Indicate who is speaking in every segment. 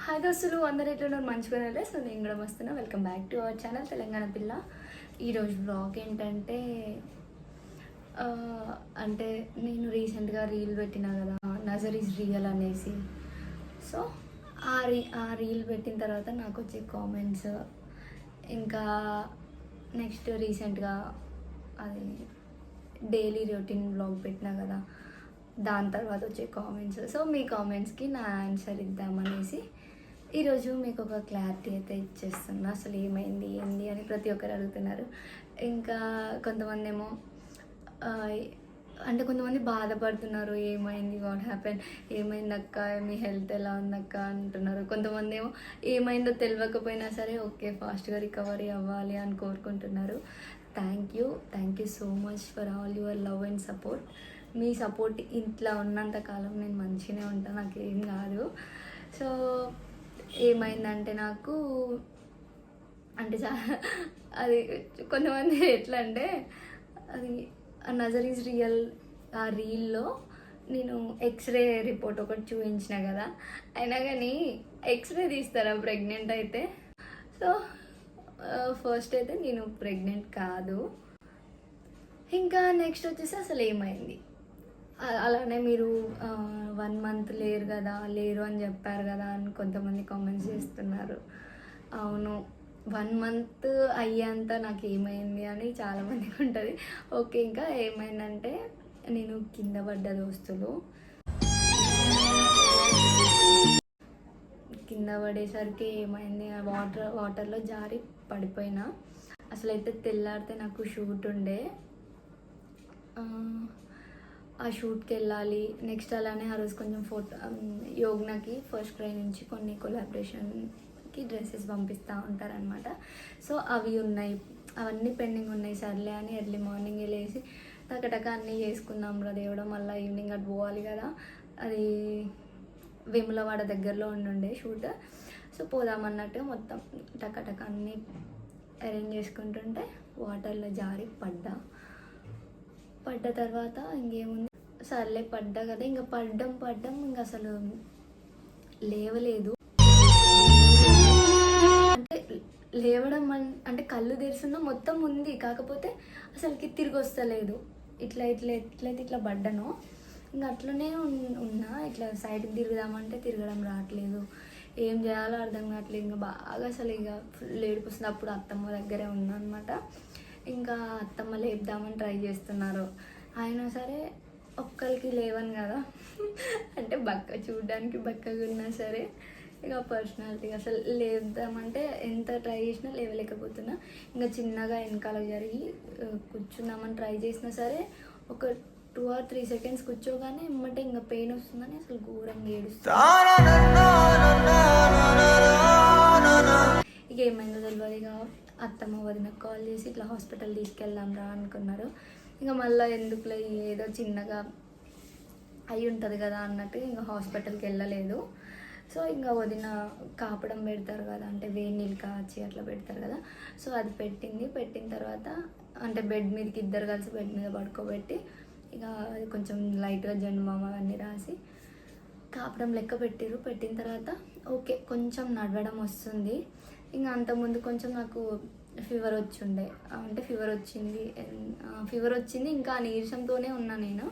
Speaker 1: Hi దోస్తులు అందరు ఎట్లున్నారు మంచిగా. సో నేను కూడా వస్తున్నా. Welcome back to our channel Telangana పిల్ల. ఈరోజు బ్లాగ్ ఏంటంటే ఆ, అంటే నేను రీసెంట్గా రీల్ పెట్టినా కదా, నజర్ ఈజ్ రియల్ అనేసి. సో ఆ రీల్ పెట్టిన తర్వాత నాకు వచ్చే కామెంట్స్, ఇంకా నెక్స్ట్ రీసెంట్గా అది డైలీ రొటీన్ బ్లాగ్ పెట్టినా కదా, దాని తర్వాత వచ్చే కామెంట్స్. సో మీ కామెంట్స్కి నా ఆన్సర్ ఇద్దామనేసి ఈరోజు మీకు ఒక క్లారిటీ అయితే ఇచ్చేస్తున్నా. అసలు ఏమైంది ఏంది అని ప్రతి ఒక్కరు అడుగుతున్నారు. ఇంకా కొంతమంది ఏమో అంటే కొంతమంది బాధపడుతున్నారు, ఏమైంది, వాట్ హ్యాపెన్, ఏమైంది అక్క, మీ హెల్త్ ఎలా ఉందక్క అంటున్నారు. కొంతమంది ఏమో ఏమైందో తెలియకపోయినా సరే ఓకే ఫాస్ట్గా రికవరీ అవ్వాలి అని కోరుకుంటున్నారు. Thank you so much for all your love and support. Me support ఇంట్లో ఉన్నంత కాలం నేను మంచిగానే ఉంటాను, నాకేం కాదు. సో ఏమైందంటే నాకు అంటే అది కొంతమంది ఎట్లా అంటే అది నజర్ ఈజ్ రియల్ ఆ రీల్లో నేను ఎక్స్రే రిపోర్ట్ ఒకటి చూపించిన కదా, అయినా కానీ ఎక్స్రే తీస్తారా ప్రెగ్నెంట్ అయితే? సో ఫస్ట్ అయితే నేను ప్రెగ్నెంట్ కాదు. ఇంకా నెక్స్ట్ వచ్చేసి అసలు ఏమైంది, అలానే మీరు 1 month లేరు అని చెప్పారు కదా అని కొంతమంది కామెంట్స్ చేస్తున్నారు. అవును, 1 month అయ్యేంత నాకు ఏమైంది అని చాలామందికి ఉంటుంది. ఓకే, ఇంకా ఏమైందంటే నేను కింద పడ్డ దోస్తులు, కింద పడేసరికి ఏమైంది, వాటర్లో జారి పడిపోయినా. అసలు అయితే తెల్లారితే నాకు షూట్ ఉండే, ఆ షూట్కి వెళ్ళాలి. నెక్స్ట్ అలానే ఆ రోజు కొంచెం యోగ్నకి ఫస్ట్ క్రై నుంచి కొన్ని కొలాబరేషన్కి డ్రెస్సెస్ పంపిస్తూ ఉంటారనమాట. సో అవి ఉన్నాయి, అవన్నీ పెండింగ్ ఉన్నాయి. సర్లే అని ఎర్లీ మార్నింగ్ వెళ్ళేసి టకటక అన్నీ చేసుకుందాం రా దేవుడు, మళ్ళీ ఈవినింగ్ అటు పోవాలి కదా. అది వేములవాడ దగ్గరలో ఉండే షూట్. సో పోదామన్నట్టు మొత్తం టకటక అన్నీ అరేంజ్ చేసుకుంటుంటే వాటర్లో జారి పడ్డ తర్వాత ఇంకేముంది, సర్లే పడ్డా కదా, ఇంకా పడ్డం ఇంకా అసలు లేవలేదు. అంటే లేవడం అంటే కళ్ళు తెరుస్తున్నా మొత్తం ఉంది, కాకపోతే అసలుకి తిరిగి వస్తలేదు. ఎట్లయితే పడ్డానో ఇంకా అట్లనే ఉన్నా. ఇట్లా సైడ్కి తిరుగుదామంటే తిరగడం రావట్లేదు, ఏం చేయాలో అర్థం కావట్లేదు. ఇంకా బాగా అసలు ఇక ఫుల్ ఏడుపు వస్తుంది. అప్పుడు అత్తమ్మ దగ్గరే ఉన్నా అనమాట. ఇంకా అత్తమ్మ లేపుదామని ట్రై చేస్తున్నారు, అయినా సరే ఒక్కరికి లేవను కదా. అంటే చూడడానికి బక్కగా ఉన్నా సరే ఇక పర్సనాలిటీ అసలు లేద్దామంటే ఎంత ట్రై చేసినా లేవలేకపోతున్నా. ఇంకా చిన్నగా వెనకాల జరిగి కూర్చుందామని ట్రై చేసినా సరే ఒక 2 or 3 seconds కూర్చోగానే ఎమ్మటే ఇంకా పెయిన్ వస్తుందని అసలు ఘోరంగా ఏడుస్తుంది. ఇక ఏమైందో తెలియదు. ఇక అత్తమ్మ వదినకు కాల్ చేసి ఇట్లా హాస్పిటల్ తీసుకెళ్దాం రా అనుకున్నారు. ఇంకా మళ్ళీ ఎందుకులే, ఏదో చిన్నగా అయి ఉంటుంది కదా అన్నట్టు ఇంకా హాస్పిటల్కి వెళ్ళలేదు. సో ఇంకా వదిన కాపడం పెడతారు కదా, అంటే వేడి నీళ్ళు కాచి అట్లా పెడతారు కదా. సో అది పెట్టిన తర్వాత అంటే బెడ్ మీదకి ఇద్దరు కలిసి బెడ్ మీద పడుకోబెట్టి ఇక కొంచెం లైట్గా జండుమామ అవన్నీ రాసి కాపడం లెక్క పెట్టిన తర్వాత ఓకే కొంచెం నడవడం వస్తుంది. ఇంకా అంతకుముందు కొంచెం నాకు ఫీవర్ వచ్చింది. ఇంకా నీరసంతోనే ఉన్నా నేను.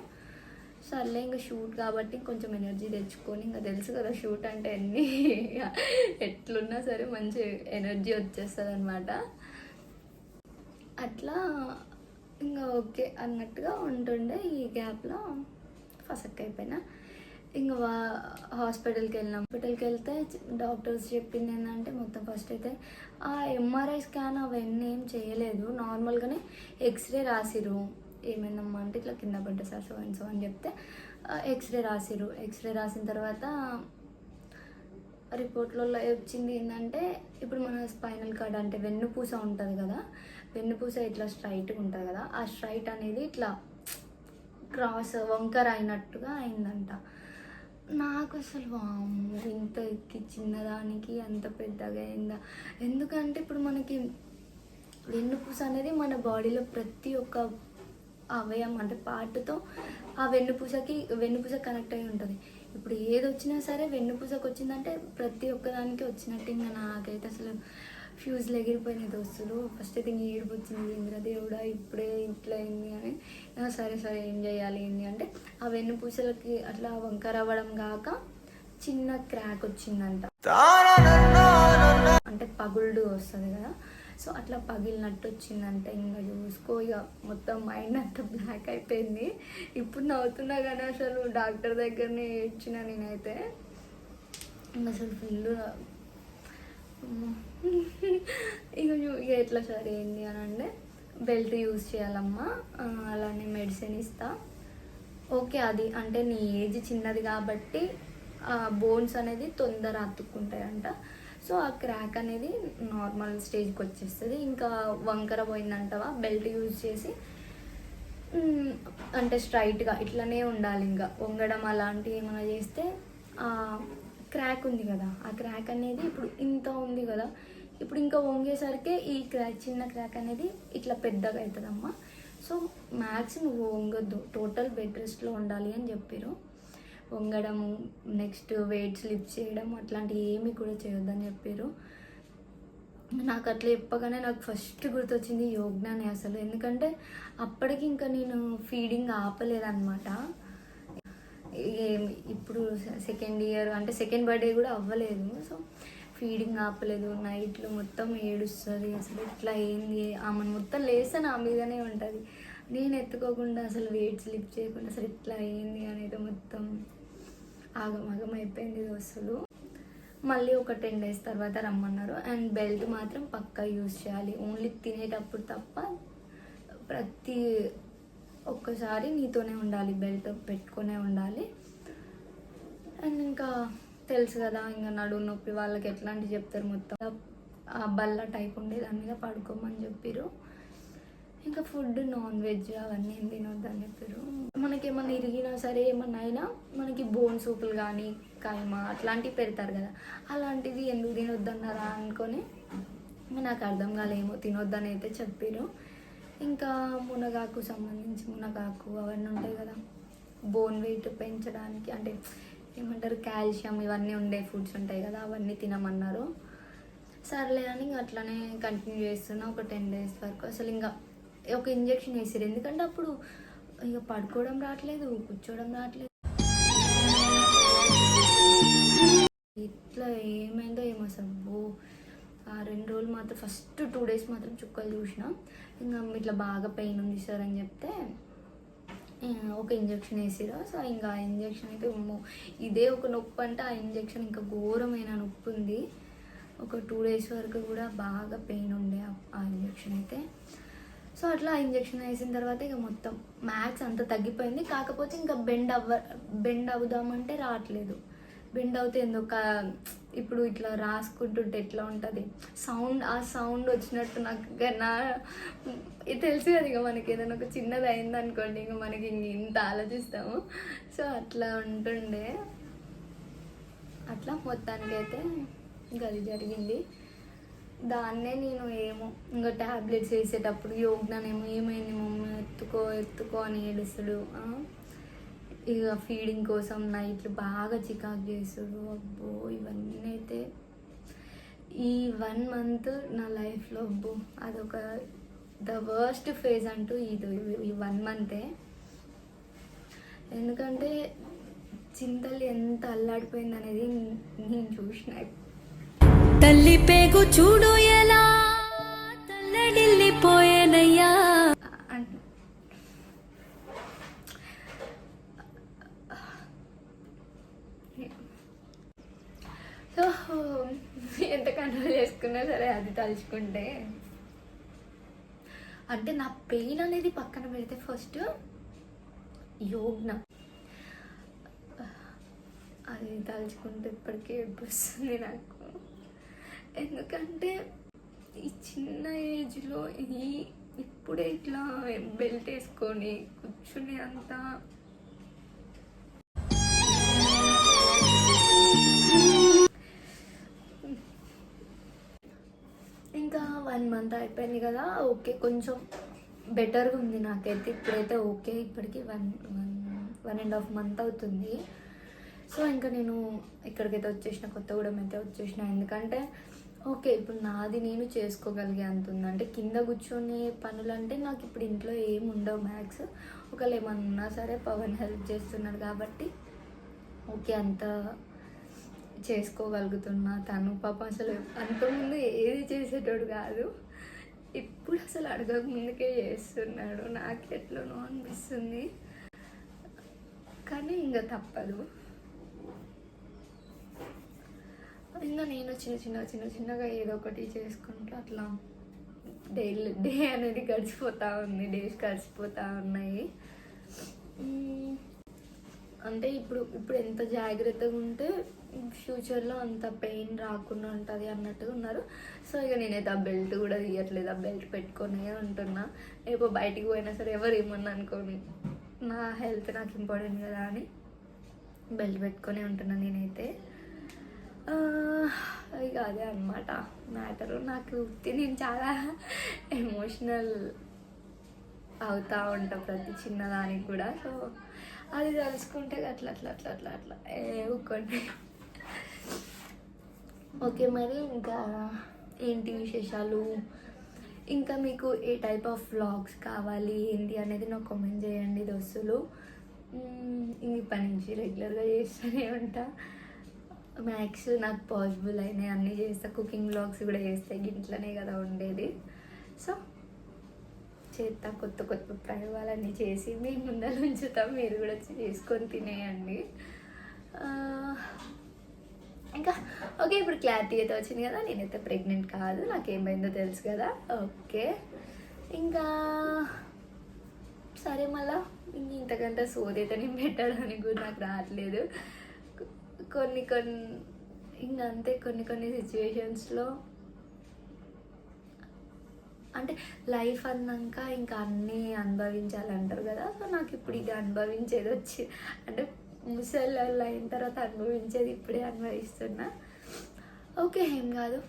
Speaker 1: సర్లే ఇంకా షూట్ కాబట్టి కొంచెం ఎనర్జీ తెచ్చుకొని, ఇంకా తెలుసు కదా షూట్ అంటే అన్నీ ఎట్లున్నా సరే మంచి ఎనర్జీ వచ్చేస్తుంది అనమాట. అట్లా ఇంకా ఓకే అన్నట్టుగా ఉంటుండే. ఈ గ్యాప్లో ఫసక్ అయిపోయినా. ఇంకా హాస్పిటల్కి వెళ్తే డాక్టర్స్ చెప్పింది ఏంటంటే మొత్తం ఫస్ట్ అయితే ఆ ఎంఆర్ఐ స్కాన్ అవన్నీ ఏం చేయలేదు, నార్మల్గానే ఎక్స్రే రాసిరు. ఏమైందమ్మా అంటే ఇట్లా కింద పడ్డ సార్ సో అని చెప్తే ఎక్స్రే రాసిన తర్వాత రిపోర్ట్లో వచ్చింది ఏంటంటే ఇప్పుడు మన స్పైనల్ కార్డ్ అంటే వెన్నుపూస ఉంటుంది కదా, వెన్నుపూస ఇట్లా స్ట్రైట్గా ఉంటుంది కదా, ఆ స్ట్రైట్ అనేది ఇట్లా క్రాస్ వంకర అయినట్టుగా అయిందంట. నాకు అసలు వామ్మో ఇంత చిన్నదానికి అంత పెద్దగా అయిందా? ఎందుకంటే ఇప్పుడు మనకి వెన్నుపూస అనేది మన బాడీలో ప్రతి ఒక్క అవయవం అంటే పార్ట్తో ఆ వెన్నుపూస కనెక్ట్ అయి ఉంటుంది. ఇప్పుడు ఏది వచ్చినా సరే వెన్నుపూసకు వచ్చిందంటే ప్రతి ఒక్కదానికి వచ్చినట్టు. ఇంకా నాకైతే అసలు ఫ్యూజ్లు ఎగిరిపోయినాయి దోస్తులు. ఫస్ట్ అయితే ఇంక ఏడుపు వచ్చింది, ఇంద్ర దేవుడా ఇప్పుడే ఇట్లా అయింది అని. సరే సరే ఏం చేయాలి ఏంటి అంటే ఆ వెన్నుపూసలకి అట్లా వంకర అవ్వడం కాక చిన్న క్రాక్ వచ్చిందంట, అంటే పగుళ్ళు వస్తుంది కదా. సో అట్లా పగిలినట్టు వచ్చిందంటే ఇంకా చూసుకో, ఇక మొత్తం మైండ్ అంతా బ్లాక్ అయిపోయింది. ఇప్పుడు నవ్వుతున్నా కానీ అసలు డాక్టర్ దగ్గరనే ఏడ్చిన నేనైతే. ఇంకా అసలు ఫుల్ ఇక ఎట్లా సరే ఏంటి అని అంటే బెల్ట్ యూజ్ చేయాలమ్మా, అలానే మెడిసిన్ ఇస్తా. ఓకే అది అంటే నీ ఏజ్ చిన్నది కాబట్టి బోన్స్ అనేది తొందర అతుక్కుంటాయంట. సో ఆ క్రాక్ అనేది నార్మల్ స్టేజ్కి వచ్చేస్తుంది. ఇంకా వంకర పోయిందంటవా బెల్ట్ యూజ్ చేసి అంటే స్ట్రైట్గా ఇట్లనే ఉండాలి. ఇంకా వంగడం అలాంటివి ఏమైనా చేస్తే క్రాక్ ఉంది కదా, ఆ క్రాక్ అనేది ఇప్పుడు ఇంత ఉంది కదా, ఇప్పుడు ఇంకా వంగేసరికి ఈ క్రాక్ చిన్న క్రాక్ అనేది ఇట్లా పెద్దగా అవుతుందమ్మా. సో మ్యాక్స్ నువ్వు వంగొద్దు, టోటల్ బెడ్ రెస్ట్లో ఉండాలి అని చెప్పారు. వంగడము, నెక్స్ట్ వెయిట్స్ లిఫ్ట్ చేయడం అట్లాంటివి ఏమి కూడా చేయొద్దని చెప్పారు. నాకు అట్లా చెప్పగానే నాకు ఫస్ట్ గుర్తొచ్చింది యోగ్నానే అసలు. ఎందుకంటే అప్పటికి ఇంకా నేను ఫీడింగ్ ఆపలేదన్నమాట. ఇప్పుడు సెకండ్ ఇయర్ అంటే సెకండ్ బర్త్డే కూడా అవ్వలేదు. సో ఫీడింగ్ ఆపలేదు, నైట్లో మొత్తం ఏడుస్తుంది. అసలు ఇట్లా ఏంది, ఆమెను మొత్తం లేస్తే నా మీదనే ఉంటుంది. నేను ఎత్తుకోకుండా అసలు వెయిట్స్ లిఫ్ట్ చేయకుండా అసలు ఇట్లా అయింది అనేది మొత్తం ఆగమాగం అయిపోయింది అసలు. మళ్ళీ ఒక 10 days తర్వాత రమ్మన్నారు. అండ్ బెల్ట్ మాత్రం పక్కా యూజ్ చేయాలి, ఓన్లీ తినేటప్పుడు తప్ప. ప్రతి ఒక్కసారి నీతోనే ఉండాలి, బెల్ట్ పెట్టుకునే ఉండాలి. అండ్ ఇంకా తెలుసు కదా ఇంకా నడుము నొప్పి వాళ్ళకి ఎట్లాంటివి చెప్తారు, మొత్తం ఆ బల్ల టైప్ ఉండే దాని మీద పడుకోమని చెప్పారు. ఇంకా ఫుడ్ నాన్ వెజ్ అవన్నీ ఏం తినొద్దని చెప్పారు. మనకి ఏమన్నా ఇరిగినా సరే ఏమన్నా అయినా మనకి బోన్ సూపులు కానీ కైమా అట్లాంటివి పెడతారు కదా, అలాంటివి ఎందుకు తినొద్దన్నారా అనుకొని నాకు అర్థం కాలేమో తినొద్దని అయితే చెప్పారు. ఇంకా మునగాకు సంబంధించి మునగాకు అవన్నీ ఉంటాయి కదా, బోన్ వెయిట్ పెంచడానికి అంటే ఏమంటారు కాల్షియం ఇవన్నీ ఉండే ఫుడ్స్ ఉంటాయి కదా, అవన్నీ తినమన్నారు. సర్లే అని అట్లనే కంటిన్యూ చేస్తున్నా ఒక 10 days వరకు. అసలు ఇంకా ఒక ఇంజెక్షన్ వేసారు, ఎందుకంటే అప్పుడు ఇక పడుకోవడం రావట్లేదు, కూర్చోవడం రావట్లేదు. ఇట్లా ఏమైందో ఏమో అసలు. ఆ 2 రోజులు మాత్రం ఫస్ట్ 2 days మాత్రం చుక్కలు చూసిన. ఇంకా ఇట్లా బాగా పెయిన్ ఉంది సార్ అని చెప్తే ఒక ఇంజెక్షన్ వేసిరా. సో ఇంకా ఆ ఇంజెక్షన్ అయితే ఇదే ఒక నొప్పి అంటే ఆ ఇంజెక్షన్ ఇంకా ఘోరమైన నొప్పి ఉంది. ఒక 2 days వరకు కూడా బాగా పెయిన్ ఉండే ఆ ఇంజెక్షన్ అయితే. సో అట్లా ఇంజెక్షన్ వేసిన తర్వాత ఇక మొత్తం మ్యాక్స్ అంతా తగ్గిపోయింది. కాకపోతే ఇంకా బెండ్ అవుదామంటే రావట్లేదు. బెండ్ అవుతే ఎందుకు ఇప్పుడు ఇట్లా రాసుకుంటుంటే ఎట్లా ఉంటుంది సౌండ్, ఆ సౌండ్ వచ్చినట్టు నాకు ఇది తెలుసు కదా. ఇక మనకి ఏదైనా ఒక చిన్నది అయింది అనుకోండి ఇంకా మనకి ఇంత ఆలోచిస్తాము. సో అట్లా ఉంటుండే. అట్లా మొత్తానికి అయితే ఇంకా అది జరిగింది. దాన్నే నేను ఏమో ఇంకా ట్యాబ్లెట్స్ వేసేటప్పుడు యోగ్నానేమో ఏమైంది మమ్మీ ఎత్తుకో అని ఏడుస్తాడు. ఇక ఫీడింగ్ కోసం నైట్లు బాగా చికాకు చేస్తాడు. అబ్బో ఇవన్నీ అయితే ఈ 1 month నా లైఫ్లో అబ్బో అదొక ద వర్స్ట్ ఫేజ్ అంటూ ఈ 1 month. ఎందుకంటే చింతలు ఎంత అల్లాడిపోయింది అనేది నేను చూసిన.
Speaker 2: తల్లి పేగు చూడు ఎలా తల్లడిల్లిపోయేనయ్యా.
Speaker 1: సో ఎంత కంట్రోల్ చేసుకున్నా సరే అది తలుచుకుంటే అంటే నా పెయిన్ అనేది పక్కన పెడితే ఫస్ట్ యోగ్న అది తలుచుకుంటే ఇప్పటికీ ఏడుస్తుంది నాకు. ఎందుకంటే ఈ చిన్న ఏజ్లో ఇప్పుడే ఇట్లా బెల్ట్ వేసుకొని కూర్చుని అంతా ఇంకా 1 month అయిపోయింది కదా. ఓకే కొంచెం బెటర్గా ఉంది నాకైతే ఇప్పుడైతే. ఓకే ఇప్పటికి 1.5 month అవుతుంది. సో ఇంకా నేను ఇక్కడికైతే వచ్చేసిన, కొత్తగూడెం అయితే వచ్చేసిన. ఎందుకంటే ఓకే ఇప్పుడు నాది నేను చేసుకోగలిగే అంత ఉంది. అంటే కింద కూర్చొని పనులు అంటే నాకు ఇప్పుడు ఇంట్లో ఏమి ఉండవు మ్యాక్స్. ఒకవేళ ఏమన్నా ఉన్నా సరే పవన్ హెల్ప్ చేస్తున్నారు కాబట్టి ఓకే అంత చేసుకోగలుగుతున్నా. తను పాప అసలు అంతకుముందు ఏది చేసేటోడు కాదు, ఇప్పుడు అసలు అడగక ముందుకే చేస్తున్నాడు. నాకు ఎట్లనో అనిపిస్తుంది కానీ ఇంకా తప్పదు. ఇంకా నేను చిన్నగా ఏదో ఒకటి చేసుకుంటూ అట్లా డే అనేది గడిచిపోతూ ఉంది, డేస్ గడిచిపోతూ ఉన్నాయి. అంటే ఇప్పుడు ఎంత జాగ్రత్తగా ఉంటే ఫ్యూచర్లో అంత పెయిన్ రాకుండా ఉంటుంది అన్నట్టుగా ఉన్నారు. సో ఇక నేనైతే ఆ బెల్ట్ కూడా తీయట్లేదు, ఆ బెల్ట్ పెట్టుకొనే ఉంటున్నా. రేపు బయటికి పోయినా సరే ఎవరు ఏమన్నా అనుకోని, నా హెల్త్ నాకు ఇంపార్టెంట్ కదా అని బెల్ట్ పెట్టుకొని ఉంటున్నా నేనైతే. ఇక అదే అనమాట మ్యాటరు. నాకు నేను చాలా ఎమోషనల్ అవుతూ ఉంటా ప్రతి చిన్నదానికి కూడా. సో అది తలుచుకుంటే అట్లా ఊరుకోండి. ఓకే మరి ఇంకా ఏంటి విశేషాలు, ఇంకా మీకు ఏ టైప్ ఆఫ్ వ్లాగ్స్ కావాలి ఏంటి అనేది నాకు కామెంట్ చేయండి దోస్తులు. ఇప్పటి నుంచి రెగ్యులర్గా చేస్తూనే ఉంటా. మ్యాక్స్ నాకు పాసిబుల్ అయినాయి అన్నీ చేస్తా. కుకింగ్ వ్లాగ్స్ కూడా చేస్తాయి, ఇంట్లోనే కదా ఉండేది. సో చేస్తా, కొత్త ప్రయోగాలన్నీ చేసి మీ ముందర ఉంచుతాం, మీరు కూడా చేసుకొని తినేయండి. ఇంకా ఓకే ఇప్పుడు క్లారిటీ అయితే వచ్చింది కదా, నేనైతే ప్రెగ్నెంట్ కాదు, నాకేమైందో తెలుసు కదా. ఓకే ఇంకా సరే, మళ్ళీ ఇంతకంటే సోది అయితే నేను పెట్టడానికి కూడా నాకు రావట్లేదు. కొన్ని ఇంకా అంతే, కొన్ని సిచ్యువేషన్స్లో అంటే లైఫ్ అన్నాక ఇంకా అన్నీ అనుభవించాలంటారు కదా. సో నాకు ఇప్పుడు ఇది అనుభవించేది వచ్చి, అంటే ముసలి అయిన తర్వాత అనుభవించేది ఇప్పుడే అనుభవిస్తున్నా. ఓకే ఏం కాదు,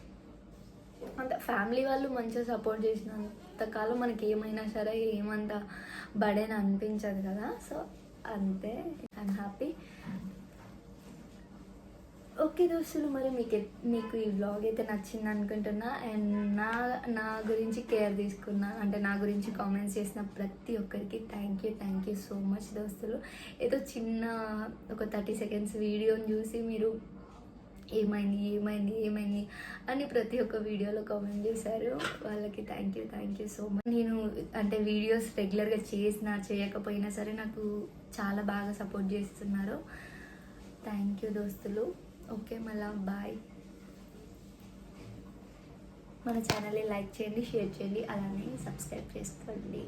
Speaker 1: అంటే ఫ్యామిలీ వాళ్ళు మంచిగా సపోర్ట్ చేసినంతకాలం మనకి ఏమైనా సరే ఏమంత బడేని అనిపించదు కదా. సో అంతే, ఐఎమ్ హ్యాపీ. ఓకే దోస్తులు, మరి మీకు ఈ వ్లాగ్ అయితే నచ్చింది అనుకుంటున్నా. అండ్ నా గురించి కేర్ తీసుకున్నా, అంటే నా గురించి కామెంట్స్ చేసిన ప్రతి ఒక్కరికి థ్యాంక్ యూ సో మచ్ దోస్తులు. ఏదో చిన్న ఒక 30 seconds వీడియోని చూసి మీరు ఏమైంది అని ప్రతి ఒక్క వీడియోలో కామెంట్ చేశారు. వాళ్ళకి థ్యాంక్ యూ సో మచ్. నేను అంటే వీడియోస్ రెగ్యులర్గా చేసినా చేయకపోయినా సరే నాకు చాలా బాగా సపోర్ట్ చేస్తున్నారు. థ్యాంక్ యూ దోస్తులు. ఓకే మళ్ళా బాయ్. మన ఛానల్ని లైక్ చేయండి, షేర్ చేయండి, అలానే సబ్స్క్రైబ్ చేసుకోండి.